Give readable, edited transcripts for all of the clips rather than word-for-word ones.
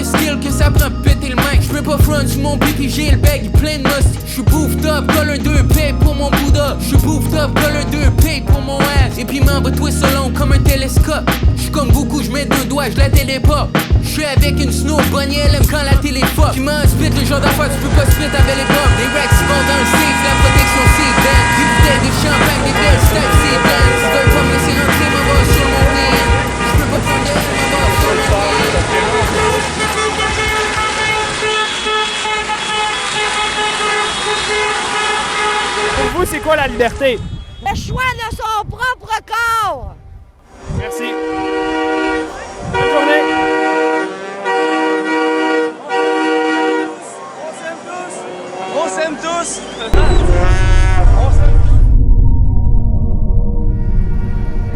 skills que ça prend péter le mic. J'peux pas front sur mon beat pis j'ai le bag plein de must. J'suis bouffe top, colle un 2 pay pour mon Bouddha. J'suis bouffe top, colle un 2 pay pour mon ass. Et puis membre twist long comme un télescope. J'suis comme beaucoup, j'mets 2 doigts, j'la téléporte. J'suis avec une snow, bonnie elle aime quand la télé fuck. Qui m'en spit, le genre d'affaires tu peux pas spit à belle époque. Les racks ils vont dans le safe, la protection c'est belle. Des bouteilles de champagne, des belles steps c'est belle. Tu veux pas me laisser rentrer, m'en va sur mon weed. J'peux pas prendre de m'en va sur mon weed. Pour vous, c'est quoi la liberté? Le choix de son propre corps. Merci. Bonne journée. On s'aime tous!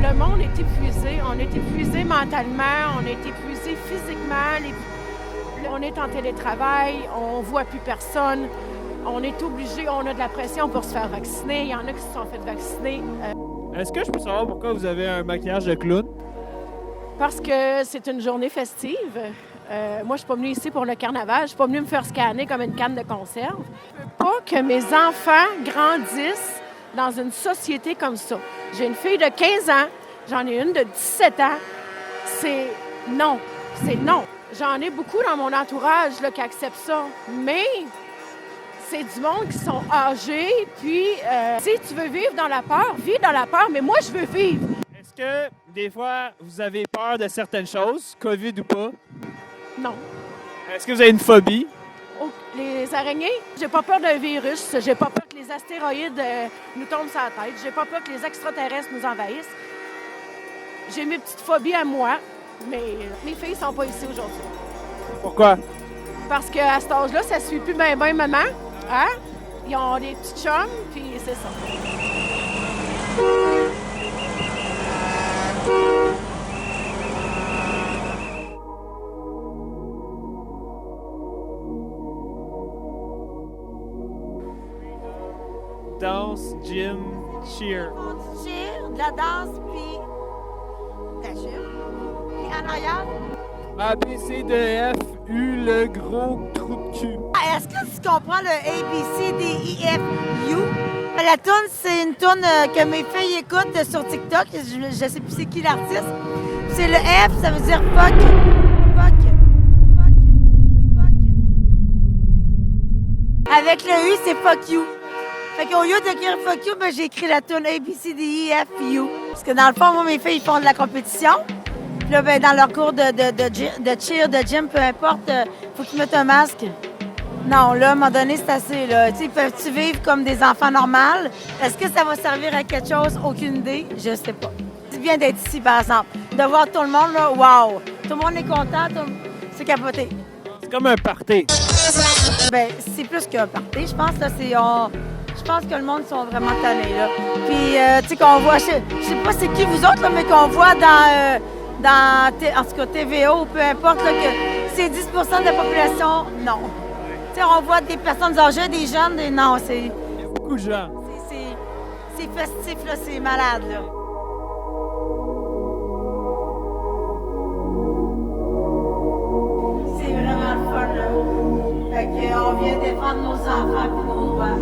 Le monde est épuisé. On est épuisé mentalement, on est épuisé physiquement. On est en télétravail, on voit plus personne. On est obligé, on a de la pression pour se faire vacciner. Il y en a qui se sont fait vacciner. Est-ce que je peux savoir pourquoi vous avez un maquillage de clown? Parce que c'est une journée festive. Moi, je suis pas venue ici pour le carnaval. Je suis pas venue me faire scanner comme une canne de conserve. Je veux pas que mes enfants grandissent dans une société comme ça. J'ai une fille de 15 ans, j'en ai une de 17 ans. C'est non. C'est non. J'en ai beaucoup dans mon entourage là, qui acceptent ça. Mais c'est du monde qui sont âgés. Puis, si tu veux vivre dans la peur, vis dans la peur. Mais moi, je veux vivre. Est-ce que, des fois, vous avez peur de certaines choses, COVID ou pas? Non. Est-ce que vous avez une phobie? Oh, les araignées, j'ai pas peur d'un virus. J'ai pas peur que les astéroïdes nous tombent sur la tête. J'ai pas peur que les extraterrestres nous envahissent. J'ai mes petites phobies à moi, mais mes filles sont pas ici aujourd'hui. Pourquoi? Parce qu'à cet âge-là, ça suit plus ben maman. Hein? Ils ont des petits chums, puis c'est ça. Danse, gym, cheer. Du cheer, de la danse, puis de la cheer. Puis en arrière, A, B, C, D, F, U, le gros trou de cul. est-ce que tu comprends le A, B, C, D, E, F, U? La toune, c'est une toune que mes filles écoutent sur TikTok. Je sais plus c'est qui l'artiste. C'est le F, ça veut dire fuck. Fuck. Fuck. Fuck. Avec le U, c'est fuck you. Fait qu'au lieu d'écrire fuck you, ben, j'ai écrit la toune A, B, C, D, E, F, U. Parce que dans le fond, moi, mes filles, ils font de la compétition. Puis là, ben, dans leur cours de cheer, de gym, peu importe, faut qu'ils mettent un masque. Non, là, à un moment donné, c'est assez, là. Tu sais, peuvent-tu vivre comme des enfants normaux? Est-ce que ça va servir à quelque chose? Aucune idée. Je sais pas. C'est bien d'être ici, par exemple. De voir tout le monde, là, wow! Tout le monde est content, c'est capoté. C'est comme un party. Ben, c'est plus qu'un party, je pense, là. Je pense que le monde sont vraiment tannés, là. Puis, tu sais, qu'on voit, je sais pas c'est qui vous autres, là, mais qu'on voit en tout cas, TVA ou peu importe, là, que c'est 10 de la population, non. Tu sais, on voit des personnes âgées, des jeunes, non, c'est... Il y a beaucoup de gens. C'est festif, là, c'est malade, là. C'est vraiment le fun, là. Fait qu'on vient défendre nos enfants et nos droits.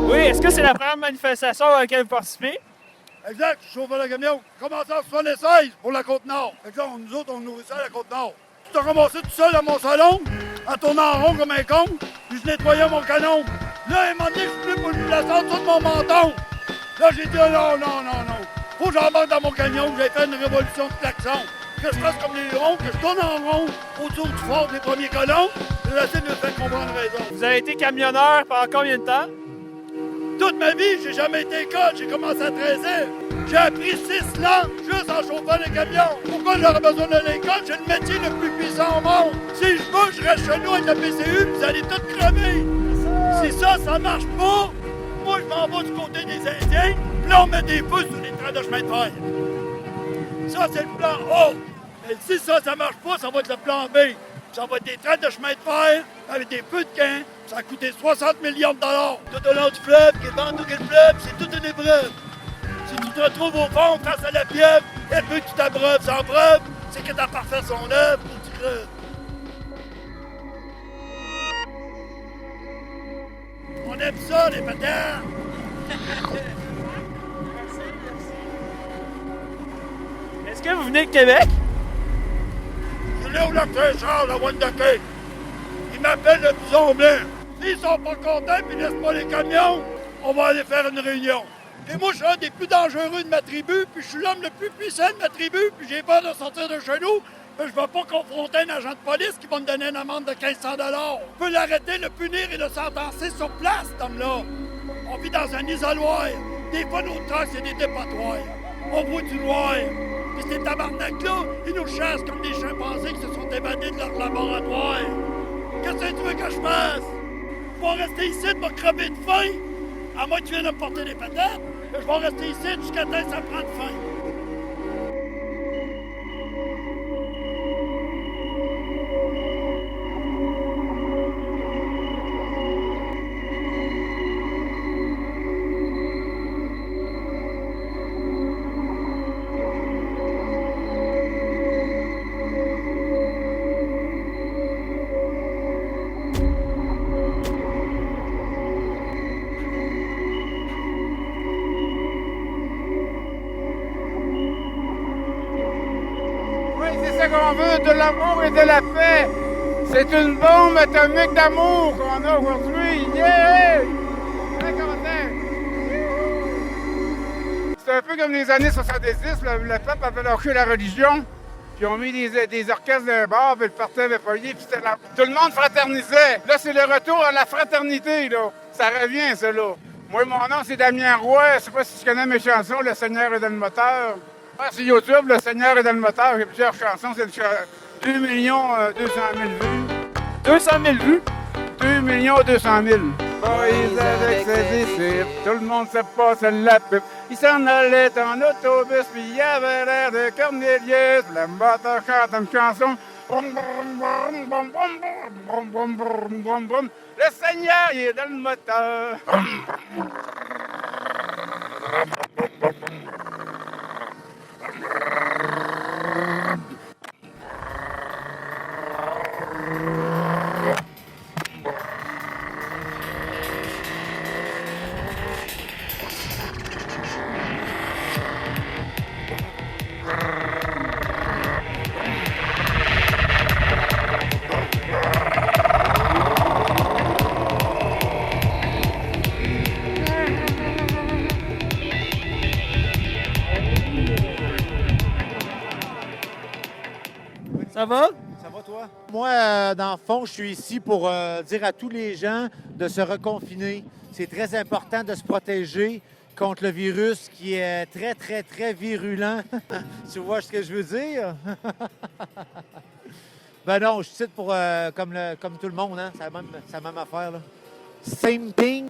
Oui, est-ce que c'est la première manifestation à laquelle vous participez? Exact, je suis chauffeur de camion. Commencé en 76 pour la Côte-Nord. Exemple, nous autres, on nourrit ça à la Côte-Nord. Je t'ai ramassé tout seul dans mon salon, en tournant en rond comme un con, puis je nettoyais mon canon. Là, à un moment donné, je suis venu pour la sorte tout mon menton. Là, j'ai dit non. Faut que j'embarque dans mon camion, que j'ai fait une révolution de klaxon. Que je fasse comme les ronds, que je tourne en rond autour du fort des premiers colons. J'essaie de me faire comprendre raison. Vous avez été camionneur pendant combien de temps? Toute ma vie, j'ai jamais été école. J'ai commencé à 13 ans. J'ai appris 6 langues juste en chauffant les camions. Pourquoi j'aurais besoin de l'école? J'ai le métier le plus puissant au monde. Si je veux, je reste chez nous avec la PCU, puis vous allez tout crever. Si ça marche pas, moi, je m'en vais du côté des Indiens, puis là, on met des feux sur les trains de chemin de fer. Ça, c'est le plan A. Et si ça marche pas, ça va être le plan B. Ça va être des traites de chemin de fer avec des feux de camp. Ça a coûté 60 millions de dollars. Tout au long du fleuve, qui est vendu que le fleuve, c'est toute une épreuve. Si tu te retrouves au fond face à la pieuvre, elle veut que tu t'abreuves. Sans preuve, c'est que t'as parfait son œuvre pour que tu creuves. On aime ça, les patates! Est-ce que vous venez de Québec? Je l'ai au lac Saint-Charles, à Wendake. Ils m'appellent le bison blanc. S'ils sont pas contents et laissent pas les camions, on va aller faire une réunion. Et moi, je suis un des plus dangereux de ma tribu, puis je suis l'homme le plus puissant de ma tribu, puis j'ai peur de sortir de chez nous. Je ne vais pas confronter un agent de police qui va me donner une amende de 1500 $. On peut l'arrêter, le punir et le sentencer sur place, cet homme-là. On vit dans un isoloir. Des fois, nos trucks, c'est des dépotoirs. On voit du noir. Puis ces tabarnak-là, ils nous chassent comme des chimpanzés qui se sont évadés de leur laboratoire. Qu'est-ce que tu veux que je fasse? Je vais rester ici, de me crever de faim. À moins que tu viennes me porter des patates, je vais rester ici jusqu'à temps que ça prend de faim. qu'on veut, de l'amour et de la paix. C'est une bombe atomique d'amour qu'on a aujourd'hui. Yeah! Très content. C'est un peu comme les années 70, le peuple avait lâché la religion, puis on mis des orchestres d'un bar, puis le parti avait payé, puis tout le monde fraternisait. Là, c'est le retour à la fraternité, là. Ça revient, ça, là. Moi, mon nom, c'est Damien Roy. Je sais pas si tu connais mes chansons, Le Seigneur est dans le moteur. Sur YouTube, Le Seigneur est dans le moteur. J'ai plusieurs chansons. C'est 2 200 000 vues. 200 000 vues? 2 200 000. Moïse avec ses disciples, tout le monde se passe la pipe. Il s'en allait en autobus, puis il avait l'air de Cornelius. Le moteur chante une chanson. Brum, brum, brum, brum, brum, brum, brum, brum, brum, brum. Le Seigneur, il est dans le moteur. Ça va? Ça va, toi? Moi, dans le fond, je suis ici pour dire à tous les gens de se reconfiner. C'est très important de se protéger contre le virus qui est très, très, très virulent. Tu vois ce que je veux dire? Ben non, je cite pour comme tout le monde, hein? C'est la même affaire, là. Same thing.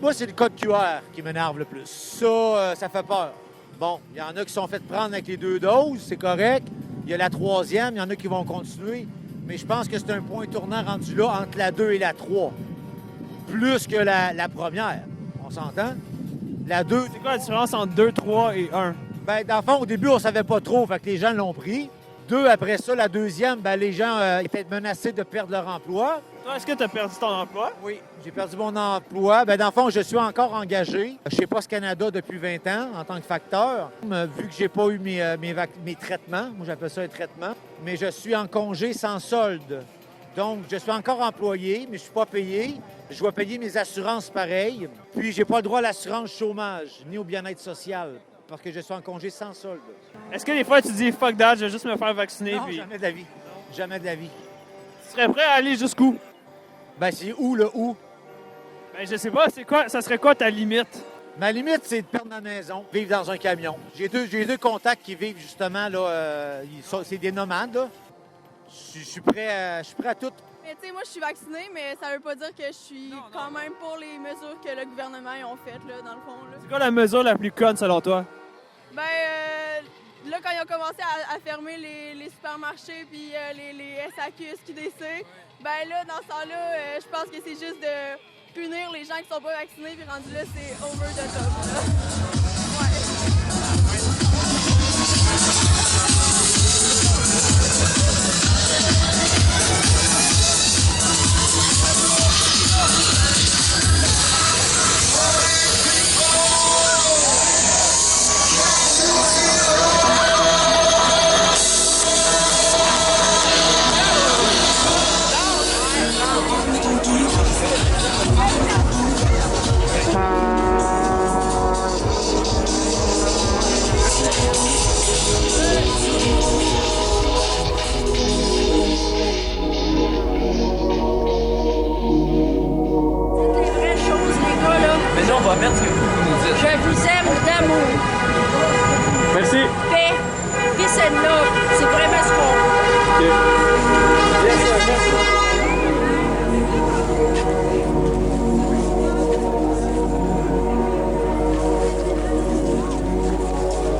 Moi, c'est le code QR qui m'énerve le plus. Ça fait peur. Bon, il y en a qui sont fait prendre avec les 2 doses, c'est correct. Il y a la 3e, il y en a qui vont continuer. Mais je pense que c'est un point tournant rendu là entre la 2 et la 3. Plus que la première. On s'entend? La 2... C'est quoi la différence entre 2, 3 et 1? Ben, dans le fond, au début, on savait pas trop, fait que les gens l'ont pris. 2, après ça, la 2e, ben, les gens étaient menacés de perdre leur emploi. Toi, est-ce que tu as perdu ton emploi? Oui, j'ai perdu mon emploi. Ben, dans le fond, je suis encore engagé chez Poste Canada depuis 20 ans en tant que facteur. Vu que j'ai pas eu mes traitements, moi j'appelle ça un traitement, mais je suis en congé sans solde. Donc, je suis encore employé, mais je suis pas payé. Je dois payer mes assurances pareilles. Puis, j'ai pas le droit à l'assurance chômage ni au bien-être social parce que je suis en congé sans solde. Est-ce que des fois tu dis « fuck that, je vais juste me faire vacciner » Non, puis... jamais de la vie. Jamais de la vie. Tu serais prêt à aller jusqu'où? Ben, c'est où le où? Ben, je sais pas, c'est quoi, ça serait quoi ta limite? Ma limite, c'est de perdre ma maison, vivre dans un camion. J'ai deux contacts qui vivent justement, là, c'est des nomades, là. Je suis prêt à tout. Mais tu sais, moi, je suis vaccinée, mais ça veut pas dire que je suis quand même pour les mesures que le gouvernement a faites, là, dans le fond. Là. C'est quoi la mesure la plus conne selon toi? Ben, là, quand ils ont commencé à fermer les supermarchés puis les SAQ, SQDC, ben là, dans ce temps-là, je pense que c'est juste de punir les gens qui sont pas vaccinés, puis rendu là, c'est over the top. Là. Ouais.